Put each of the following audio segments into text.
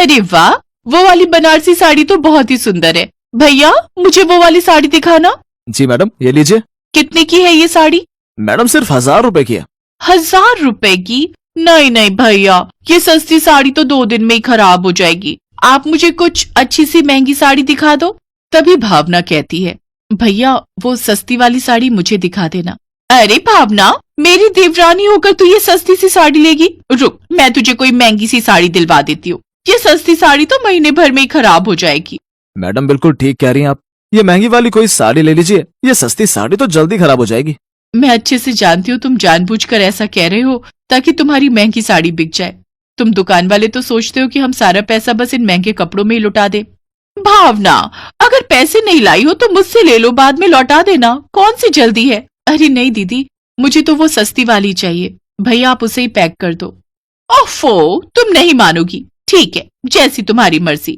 अरे वाह, वो वाली बनारसी साड़ी तो बहुत ही सुंदर है। भैया मुझे वो वाली साड़ी दिखाना। जी मैडम, ये लीजिए। कितने की है ये साड़ी? मैडम सिर्फ 1000 रुपए की है। 1000 रुपए की? नहीं नहीं भैया, ये सस्ती साड़ी तो 2 दिन में ही खराब हो जाएगी। आप मुझे कुछ अच्छी सी महंगी साड़ी दिखा दो। तभी भावना कहती है, भैया वो सस्ती वाली साड़ी मुझे दिखा देना। अरे भावना, मेरी देवरानी होकर तू ये सस्ती सी साड़ी लेगी? रुक, मैं तुझे कोई महंगी सी साड़ी दिलवा देती हूँ। ये सस्ती साड़ी तो महीने भर में ही खराब हो जाएगी। मैडम बिल्कुल ठीक कह रही हैं आप। ये महंगी वाली कोई साड़ी ले लीजिए, ये सस्ती साड़ी तो जल्दी खराब हो जाएगी। मैं अच्छे से जानती हूँ तुम जानबूझकर ऐसा कह रहे हो ताकि तुम्हारी महंगी साड़ी बिक जाए। तुम दुकान वाले तो सोचते हो कि हम सारा पैसा बस इन महंगे कपड़ों में ही लुटा दे। भावना, अगर पैसे नहीं लाई हो तो मुझसे ले लो, बाद में लौटा देना, कौन सी जल्दी है। अरे नहीं दीदी, मुझे तो वो सस्ती वाली चाहिए। भैया आप उसे ही पैक कर दो। ओफो, तुम नहीं मानोगी। ठीक है, जैसी तुम्हारी मर्जी।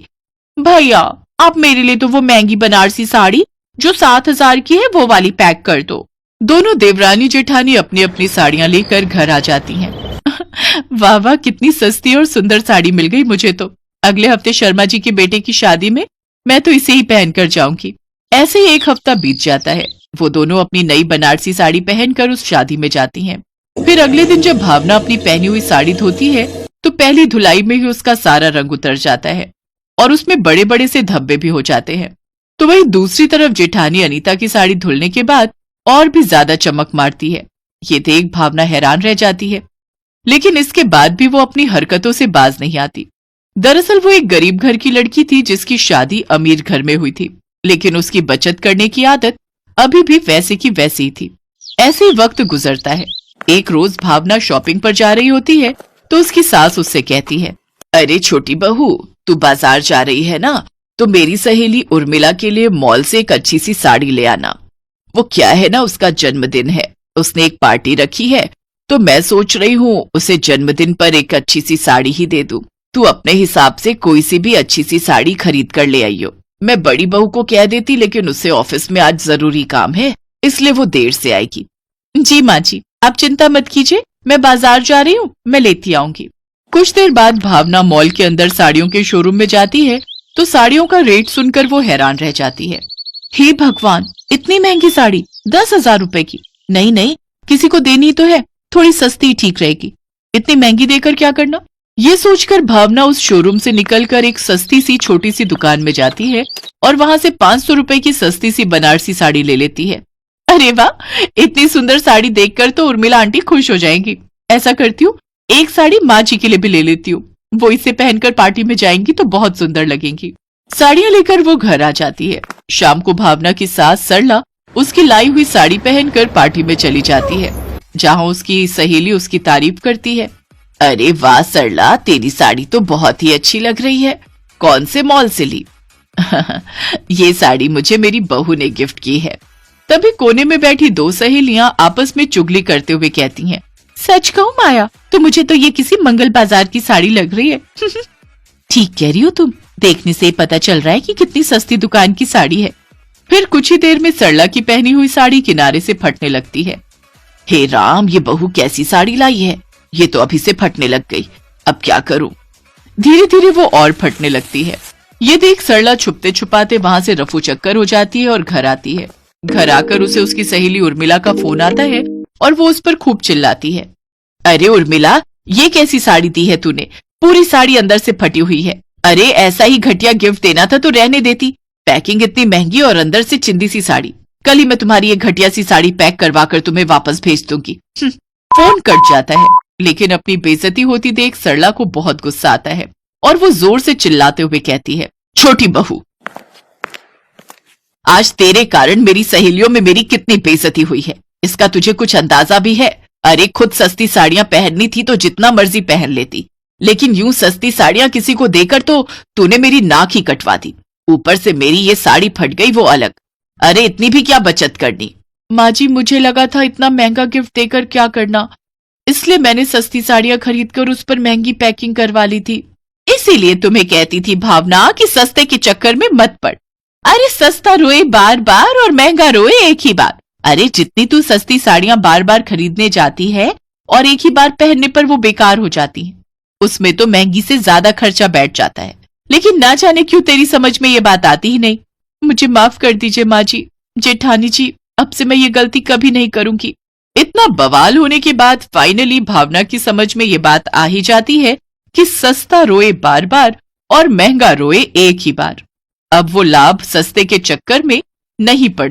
भैया आप मेरे लिए तो वो महंगी बनारसी साड़ी जो 7000 की है वो वाली पैक कर दो। दोनों देवरानी जेठानी अपनी अपनी साड़ियां लेकर घर आ जाती हैं। वाह वाह, कितनी सस्ती और सुंदर साड़ी मिल गई मुझे तो। अगले हफ्ते शर्मा जी के बेटे की शादी में मैं तो इसे ही पहनकर जाऊंगी। ऐसे ही एक हफ्ता बीत जाता है। वो दोनों अपनी नई बनारसी साड़ी पहनकर उस शादी में जाती हैं। फिर अगले दिन जब भावना अपनी पहनी हुई साड़ी धोती है तो पहली धुलाई में ही उसका सारा रंग उतर जाता है और उसमें बड़े बड़े से धब्बे भी हो जाते हैं। तो वहीं दूसरी तरफ जेठानी अनीता की साड़ी धुलने के बाद और भी ज्यादा चमक मारती है। ये देख भावना हैरान रह जाती है, लेकिन इसके बाद भी वो अपनी हरकतों से बाज नहीं आती। दरअसल वो एक गरीब घर की लड़की थी जिसकी शादी अमीर घर में हुई थी, लेकिन उसकी बचत करने की आदत अभी भी वैसे की वैसी ही थी। ऐसे ही वक्त गुजरता है। एक रोज भावना शॉपिंग पर जा रही होती है तो उसकी सास उससे कहती है, अरे छोटी बहू, तू बाजार जा रही है ना, तो मेरी सहेली उर्मिला के लिए मॉल से एक अच्छी सी साड़ी ले आना। वो क्या है ना, उसका जन्मदिन है, उसने एक पार्टी रखी है, तो मैं सोच रही हूँ उसे जन्मदिन पर एक अच्छी सी साड़ी ही दे दूं। तू अपने हिसाब से कोई सी भी अच्छी सी साड़ी खरीद कर ले आइयो। मैं बड़ी बहू को कह देती, लेकिन उसे ऑफिस में आज जरूरी काम है, इसलिए वो देर से आएगी। जी माँ जी, आप चिंता मत कीजिए, मैं बाजार जा रही हूँ, मैं लेती आऊंगी। कुछ देर बाद भावना मॉल के अंदर साड़ियों के शोरूम में जाती है तो साड़ियों का रेट सुनकर वो हैरान रह जाती है। हे भगवान, इतनी महंगी साड़ी 10,000 रुपए की? नहीं नहीं, किसी को देनी तो है, थोड़ी सस्ती ठीक रहेगी। इतनी महंगी देकर क्या करना। ये सोचकर भावना उस शोरूम से निकलकर एक सस्ती सी छोटी सी दुकान में जाती है और वहां से 500 रुपए की सस्ती सी बनारसी साड़ी ले लेती है। अरे वाह, इतनी सुंदर साड़ी देखकर तो उर्मिला आंटी खुश हो जाएंगी। ऐसा करती हूँ, एक साड़ी माँ जी के लिए भी ले लेती हूँ, वो इसे पहनकर पार्टी में जाएंगी तो बहुत सुंदर लगेंगी। साड़ियां लेकर वो घर आ जाती है। शाम को भावना की सास सरला उसकी लाई हुई साड़ी पहनकर पार्टी में चली जाती है, जहाँ उसकी सहेली उसकी तारीफ करती है। अरे वाह सरला, तेरी साड़ी तो बहुत ही अच्छी लग रही है, कौन से मॉल से ली? ये साड़ी मुझे मेरी बहू ने गिफ्ट की है। तभी कोने में बैठी दो सहेलियां आपस में चुगली करते हुए कहती हैं, सच कहूं माया, तो मुझे तो ये किसी मंगल बाजार की साड़ी लग रही है। ठीक कह रही हो तुम, देखने से पता चल रहा है कि कितनी सस्ती दुकान की साड़ी है। फिर कुछ ही देर में सरला की पहनी हुई साड़ी किनारे से फटने लगती है। हे राम, ये बहू कैसी साड़ी लाई है, ये तो अभी से फटने लग गई, अब क्या करूं। धीरे धीरे वो और फटने लगती है। ये देख सरला छुपते छुपाते वहां से रफू चक्कर हो जाती है और घर आती है। घर आकर उसे उसकी सहेली उर्मिला का फोन आता है और वो उस पर खूब चिल्लाती है, अरे उर्मिला, ये कैसी साड़ी दी है तूने, पूरी साड़ी अंदर से फटी हुई है। अरे ऐसा ही घटिया गिफ्ट देना था तो रहने देती, पैकिंग इतनी महंगी और अंदर से चिंदी सी साड़ी। कल ही मैं तुम्हारी ये घटिया सी साड़ी पैक करवा कर तुम्हें वापस भेज दूंगी। फोन कट जाता है, लेकिन अपनी बेइज्जती होती देख सरला को बहुत गुस्सा आता है और वो जोर से चिल्लाते हुए कहती है, छोटी बहू, आज तेरे कारण मेरी सहेलियों में मेरी कितनी बेइज्जती हुई है, इसका तुझे कुछ अंदाजा भी है? अरे खुद सस्ती साड़ियां पहननी थी तो जितना मर्जी पहन लेती, लेकिन यूं सस्ती साड़ियां किसी को देकर तो तूने मेरी नाक ही कटवा दी। ऊपर से मेरी ये साड़ी फट गई वो अलग। अरे इतनी भी क्या बचत करनी। माँ जी, मुझे लगा था इतना महंगा गिफ्ट देकर क्या करना, इसलिए मैंने सस्ती साड़ियां खरीदकर उस पर महंगी पैकिंग करवा ली थी। इसीलिए तुम्हें कहती थी भावना कि सस्ते के चक्कर में मत पड़। अरे सस्ता रोए बार बार और महंगा रोए एक ही बार। अरे जितनी तू सस्ती साड़ियां बार बार खरीदने जाती है और एक ही बार पहनने पर वो बेकार हो जाती हैं, उसमें तो महंगी से ज्यादा खर्चा बैठ जाता है। लेकिन ना जाने क्यों तेरी समझ में ये बात आती ही नहीं। मुझे माफ कर दीजिए माँ जी, जेठानी जी, अब से मैं ये गलती कभी नहीं करूंगी। इतना बवाल होने के बाद फाइनली भावना की समझ में ये बात आ ही जाती है कि सस्ता रोए बार बार और महंगा रोए एक ही बार। अब वो लाभ सस्ते के चक्कर में नहीं पड़ती।